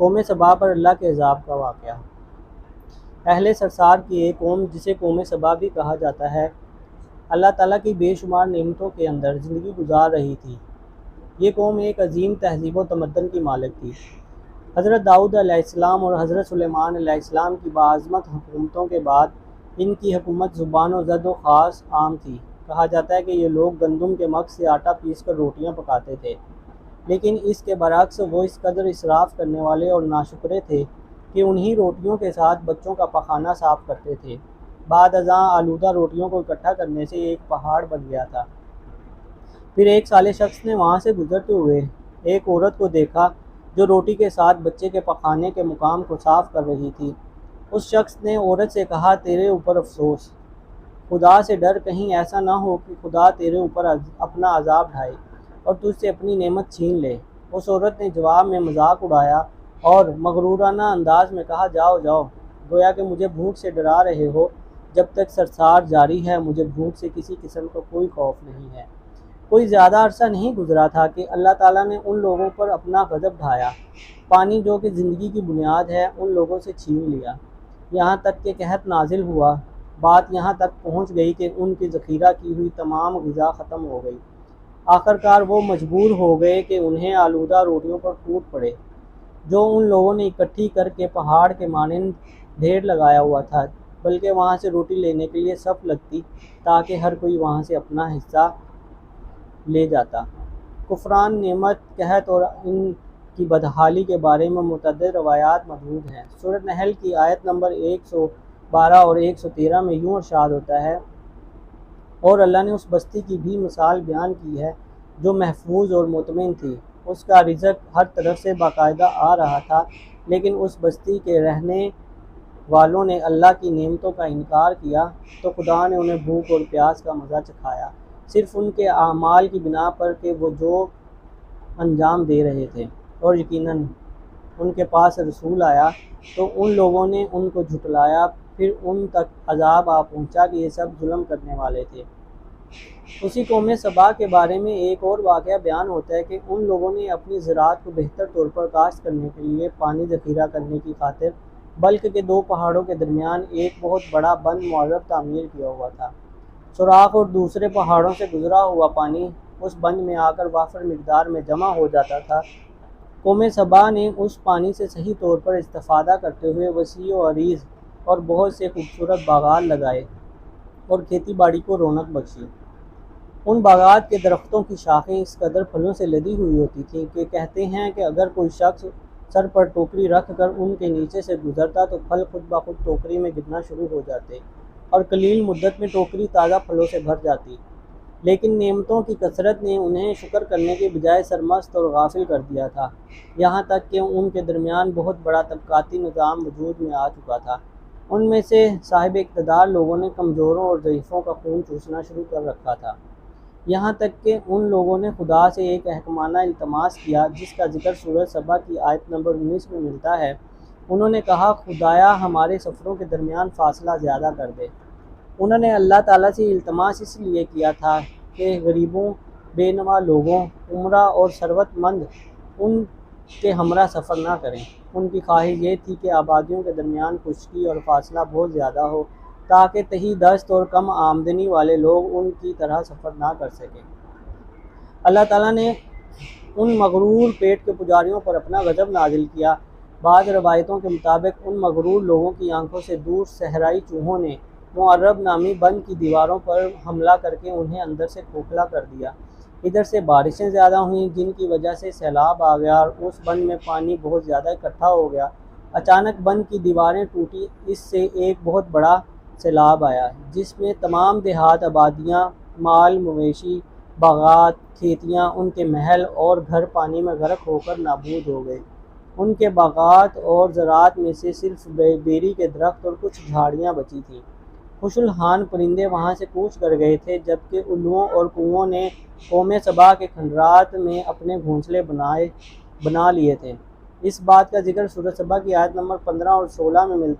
قوم سبا پر اللہ کے عذاب کا واقعہ۔ اہل سرسار کی ایک قوم جسے قوم سبا بھی کہا جاتا ہے، اللہ تعالیٰ کی بے شمار نعمتوں کے اندر زندگی گزار رہی تھی۔ یہ قوم ایک عظیم تہذیب و تمدن کی مالک تھی۔ حضرت داؤد علیہ السلام اور حضرت سلیمان علیہ السلام کی باعظمت حکومتوں کے بعد ان کی حکومت زبان و زد و خاص عام تھی۔ کہا جاتا ہے کہ یہ لوگ گندم کے مغز سے آٹا پیس کر روٹیاں پکاتے تھے، لیکن اس کے برعکس وہ اس قدر اسراف کرنے والے اور ناشکرے تھے کہ انہی روٹیوں کے ساتھ بچوں کا پخانہ صاف کرتے تھے۔ بعد ازاں آلودہ روٹیوں کو اکٹھا کرنے سے ایک پہاڑ بن گیا تھا۔ پھر ایک صالح شخص نے وہاں سے گزرتے ہوئے ایک عورت کو دیکھا جو روٹی کے ساتھ بچے کے پخانے کے مقام کو صاف کر رہی تھی۔ اس شخص نے عورت سے کہا، تیرے اوپر افسوس، خدا سے ڈر، کہیں ایسا نہ ہو کہ خدا تیرے اوپر اپنا عذاب ڈھائے اور تجھ سے اپنی نعمت چھین لے۔ اس عورت نے جواب میں مذاق اڑایا اور مغرورانہ انداز میں کہا، جاؤ جاؤ، گویا کہ مجھے بھوک سے ڈرا رہے ہو۔ جب تک سرسار جاری ہے مجھے بھوک سے کسی قسم کا کوئی خوف نہیں ہے۔ کوئی زیادہ عرصہ نہیں گزرا تھا کہ اللہ تعالیٰ نے ان لوگوں پر اپنا غضب ڈھایا، پانی جو کہ زندگی کی بنیاد ہے ان لوگوں سے چھین لیا، یہاں تک کہ قحط نازل ہوا۔ بات یہاں تک پہنچ گئی کہ ان کی ذخیرہ کی ہوئی تمام غذا ختم ہو گئی۔ آخرکار وہ مجبور ہو گئے کہ انہیں آلودہ روٹیوں پر ٹوٹ پڑے جو ان لوگوں نے اکٹھی کر کے پہاڑ کے مانند ڈھیر لگایا ہوا تھا، بلکہ وہاں سے روٹی لینے کے لیے صف لگتی تاکہ ہر کوئی وہاں سے اپنا حصہ لے جاتا۔ کفران نعمت، قحط اور ان کی بدحالی کے بارے میں متعدد روایات موجود ہیں۔ سورۃ نحل کی آیت نمبر 112 اور 113 میں یوں ارشاد ہوتا ہے، اور اللہ نے اس بستی کی بھی مثال بیان کی ہے جو محفوظ اور مطمئن تھی، اس کا رزق ہر طرف سے باقاعدہ آ رہا تھا، لیکن اس بستی کے رہنے والوں نے اللہ کی نعمتوں کا انکار کیا تو خدا نے انہیں بھوک اور پیاس کا مزہ چکھایا، صرف ان کے اعمال کی بنا پر کہ وہ جو انجام دے رہے تھے۔ اور یقیناً ان کے پاس رسول آیا تو ان لوگوں نے ان کو جھٹلایا، پھر ان تک عذاب آ پہنچا کہ یہ سب ظلم کرنے والے تھے۔ اسی قوم سبا کے بارے میں ایک اور واقعہ بیان ہوتا ہے کہ ان لوگوں نے اپنی زراعت کو بہتر طور پر کاشت کرنے کے لیے پانی ذخیرہ کرنے کی خاطر بلکہ کے دو پہاڑوں کے درمیان ایک بہت بڑا بند معرب تعمیر کیا ہوا تھا۔ سوراخ اور دوسرے پہاڑوں سے گزرا ہوا پانی اس بند میں آ کر وافر مقدار میں جمع ہو جاتا تھا۔ قوم سبا نے اس پانی سے صحیح طور پر استفادہ کرتے ہوئے وسیع و عریض اور بہت سے خوبصورت باغات لگائے اور کھیتی باڑی کو رونق بخشی۔ ان باغات کے درختوں کی شاخیں اس قدر پھلوں سے لدی ہوئی ہوتی تھیں کہ کہتے ہیں کہ اگر کوئی شخص سر پر ٹوکری رکھ کر ان کے نیچے سے گزرتا تو پھل خود بخود ٹوکری میں گرنا شروع ہو جاتے اور قلیل مدت میں ٹوکری تازہ پھلوں سے بھر جاتی، لیکن نعمتوں کی کثرت نے انہیں شکر کرنے کے بجائے سرمست اور غافل کر دیا تھا، یہاں تک کہ ان کے درمیان بہت بڑا طبقاتی نظام وجود میں آ چکا تھا۔ ان میں سے صاحب اقتدار لوگوں نے کمزوروں اور ضعیفوں کا خون چوسنا شروع کر رکھا تھا، یہاں تک کہ ان لوگوں نے خدا سے ایک احکامانہ التماس کیا جس کا ذکر سورۃ سبا کی آیت نمبر 19 میں ملتا ہے۔ انہوں نے کہا، خدایا ہمارے سفروں کے درمیان فاصلہ زیادہ کر دے۔ انہوں نے اللہ تعالیٰ سے التماس اس لیے کیا تھا کہ غریبوں، بے نوا لوگوں، عمرہ اور ثروت مند ان کے ہمراہ سفر نہ کریں۔ ان کی خواہش یہ تھی کہ آبادیوں کے درمیان خشکی اور فاصلہ بہت زیادہ ہو تاکہ تہی دست اور کم آمدنی والے لوگ ان کی طرح سفر نہ کر سکیں۔ اللہ تعالیٰ نے ان مغرور پیٹ کے پجاریوں پر اپنا غضب نازل کیا۔ بعض روایتوں کے مطابق ان مغرور لوگوں کی آنکھوں سے دور صحرائی چوہوں نے معرب نامی بند کی دیواروں پر حملہ کر کے انہیں اندر سے کھوکھلا کر دیا۔ ادھر سے بارشیں زیادہ ہوئیں جن کی وجہ سے سیلاب آ گیا اور اس بند میں پانی بہت زیادہ اکٹھا ہو گیا۔ اچانک بند کی دیواریں ٹوٹی، اس سے ایک بہت بڑا سیلاب آیا جس میں تمام دیہات، آبادیاں، مال مویشی، باغات، کھیتیاں، ان کے محل اور گھر پانی میں غرق ہو کر نابود ہو گئے۔ ان کے باغات اور زراعت میں سے صرف بیری کے درخت اور کچھ جھاڑیاں بچی تھیں۔ خوش الحان پرندے وہاں سے کوچ کر گئے تھے، جبکہ الوؤں اور کوؤں نے قوم سبا کے کھنڈرات میں اپنے گھونسلے بنا لیے تھے۔ اس بات کا ذکر سورۃ سبا کی آیت نمبر 15 اور 16 میں ملتا ہے۔